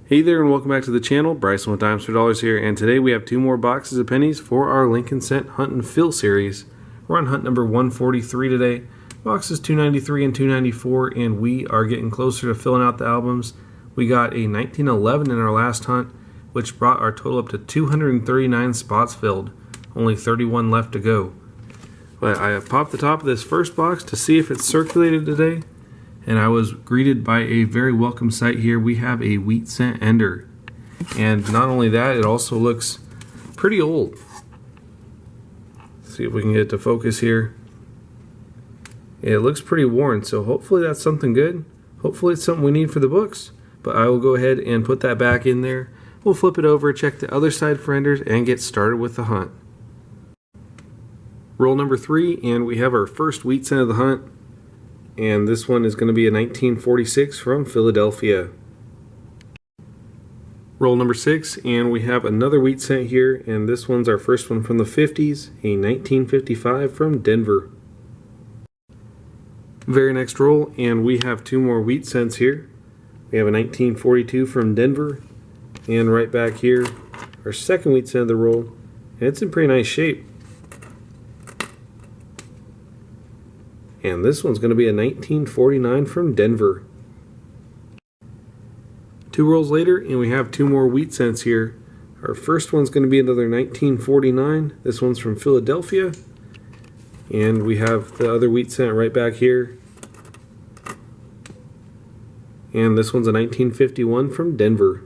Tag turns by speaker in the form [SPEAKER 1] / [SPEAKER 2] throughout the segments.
[SPEAKER 1] Hey there and welcome back to the channel. Bryson with Dimes for Dollars here, and today we have two more boxes of pennies for our Lincoln Cent Hunt and Fill series. We're on hunt number 143 today. Boxes 293 and 294, and we are getting closer to filling out the albums. We got a 1911 in our last hunt, which brought our total up to 239 spots filled. Only 31 left to go. But I have popped the top of this first box to see if it's circulated today, and I was greeted by a very welcome sight here. We have a wheat cent ender, and not only that, it also looks pretty old. Let's see if we can get it to focus here. It looks pretty worn, so hopefully that's something good. Hopefully it's something we need for the books, but I will go ahead and put that back in there. We'll flip it over, check the other side for enders, and get started with the hunt. Roll number 3, and we have our first wheat cent of the hunt. And this one is going to be a 1946 from Philadelphia. Roll number 6, and we have another wheat cent here, and this one's our first one from the 50s, a 1955 from Denver. Very next roll, and we have two more wheat cents here. We have a 1942 from Denver, and right back here, our second wheat cent of the roll, and it's in pretty nice shape. And this one's going to be a 1949 from Denver. Two rolls later, and we have two more wheat cents here. Our first one's going to be another 1949. This one's from Philadelphia. And we have the other wheat cent right back here. And this one's a 1951 from Denver.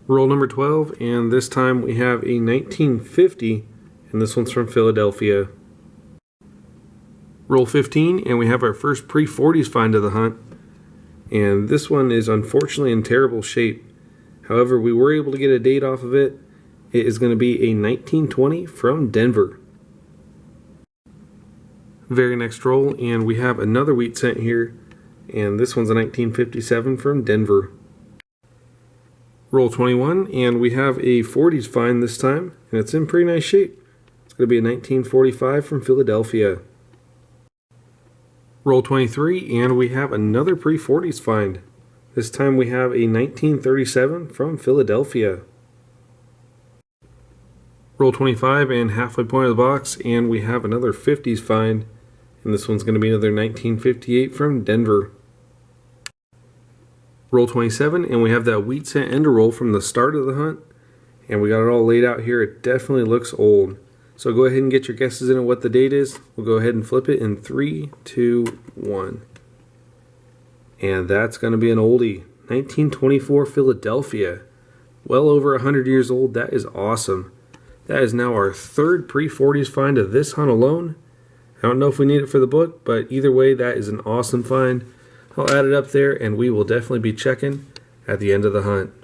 [SPEAKER 1] Roll number 12, and this time we have a 1950, and this one's from Philadelphia. Roll 15, and we have our first pre-40s find of the hunt, and this one is unfortunately in terrible shape. However, we were able to get a date off of it. It is going to be a 1920 from Denver. Very next roll, and we have another wheat cent here, and this one's a 1957 from Denver. Roll 21, and we have a 40s find this time, and it's in pretty nice shape. It's going to be a 1945 from Philadelphia. Roll 23, and we have another pre-40s find. This time we have a 1937 from Philadelphia. Roll 25, and halfway point of the box, and we have another 50s find, and this one's going to be another 1958 from Denver. Roll 27, and we have that wheat cent ender roll from the start of the hunt, and we got it all laid out here. It definitely looks old. So go ahead and get your guesses in on what the date is. We'll go ahead and flip it in 3, 2, 1. And that's going to be an oldie. 1924 Philadelphia. Well over 100 years old. That is awesome. That is now our third pre-40s find of this hunt alone. I don't know if we need it for the book, but either way, that is an awesome find. I'll add it up there, and we will definitely be checking at the end of the hunt.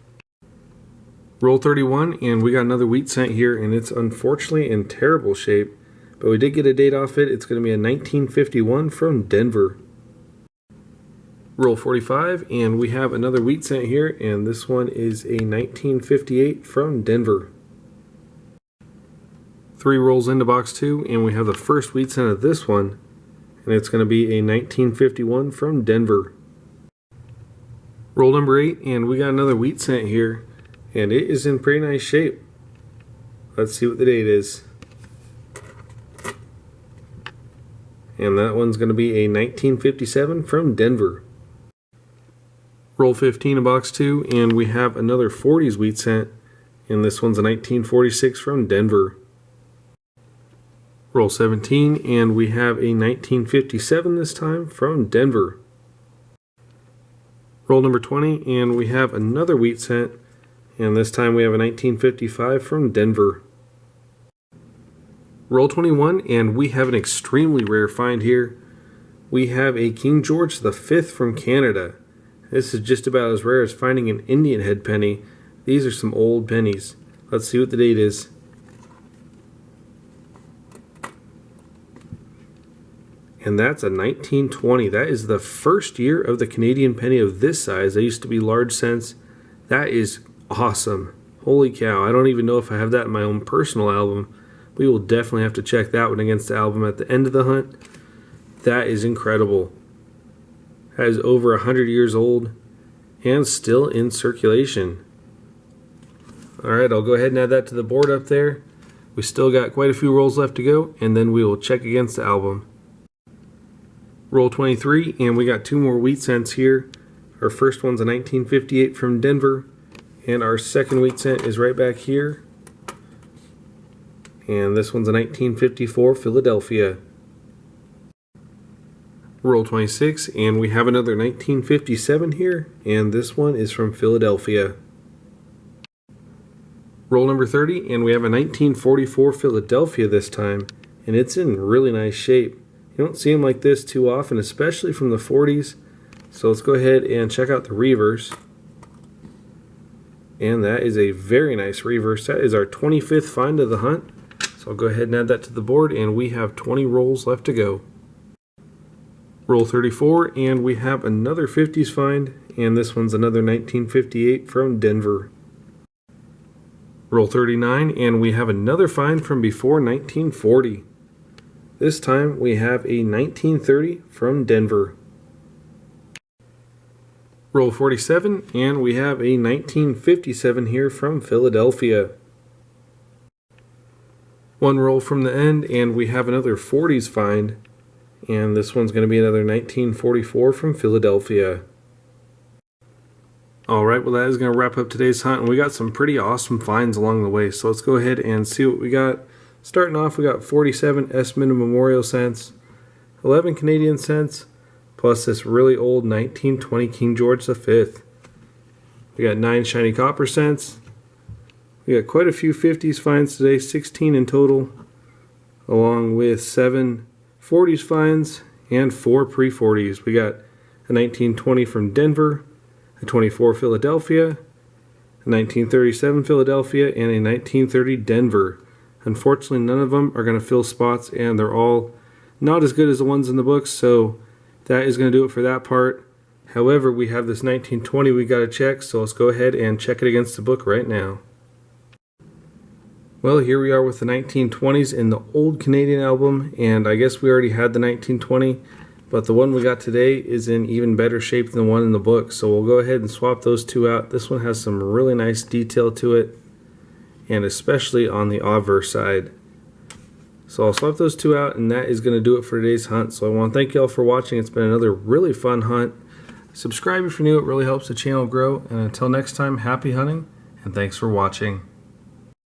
[SPEAKER 1] Roll 31, and we got another wheat cent here, and it's unfortunately in terrible shape, but we did get a date off it. It's going to be a 1951 from Denver. Roll 45, and we have another wheat cent here, and this one is a 1958 from Denver. Three rolls into box 2, and we have the first wheat cent of this one, and it's going to be a 1951 from Denver. Roll number 8, and we got another wheat cent here, and it is in pretty nice shape. Let's see what the date is. And that one's going to be a 1957 from Denver. Roll 15 in box 2, and we have another 40s wheat cent, and this one's a 1946 from Denver. Roll 17, and we have a 1957 this time from Denver. Roll number 20, and we have another wheat cent, and this time we have a 1955 from Denver. Roll 21, and we have an extremely rare find here. We have a King George V from Canada. This is just about as rare as finding an Indian head penny. These are some old pennies. Let's see what the date is. And that's a 1920. That is the first year of the Canadian penny of this size. They used to be large cents. That is awesome. Holy cow. I don't even know if I have that in my own personal album. We will definitely have to check that one against the album at the end of the hunt. That is incredible. That is over 100 years old. and still in circulation. Alright, I'll go ahead and add that to the board up there. We still got quite a few rolls left to go, and then we will check against the album. Roll 23, and we got two more wheat cents here. Our first one's a 1958 from Denver, and our second wheat cent is right back here. And this one's a 1954 Philadelphia. Roll 26, and we have another 1957 here, and this one is from Philadelphia. Roll number 30, and we have a 1944 Philadelphia this time, and it's in really nice shape. You don't see them like this too often, especially from the 40s. So let's go ahead and check out the reverse. And that is a very nice reverse. That is our 25th find of the hunt. So I'll go ahead and add that to the board, and we have 20 rolls left to go. Roll 34, and we have another 50s find, and this one's another 1958 from Denver. Roll 39, and we have another find from before 1940. This time we have a 1930 from Denver. Roll 47, and we have a 1957 here from Philadelphia. One roll from the end, and we have another 40s find, and this one's going to be another 1944 from Philadelphia. Alright, well that is going to wrap up today's hunt, and we got some pretty awesome finds along the way, so let's go ahead and see what we got. Starting off, we got 47 Esmond Memorial cents, 11 Canadian cents, plus this really old 1920 King George V. We got 9 shiny copper cents. We got quite a few 50s finds today, 16 in total, along with 7 40s finds and 4 pre-40s. We got a 1920 from Denver, a 24 Philadelphia, a 1937 Philadelphia, and a 1930 Denver. Unfortunately, none of them are going to fill spots, and they're all not as good as the ones in the books, so that is going to do it for that part. However, we have this 1920 we got to check, so let's go ahead and check it against the book right now. Well, here we are with the 1920s in the old Canadian album, and I guess we already had the 1920, but the one we got today is in even better shape than the one in the book, so we'll go ahead and swap those two out. This one has some really nice detail to it, and especially on the obverse side. So I'll swap those two out, and that is going to do it for today's hunt. So I want to thank you all for watching. It's been another really fun hunt. Subscribe if you're new, it really helps the channel grow, and until next time, happy hunting, and thanks for watching.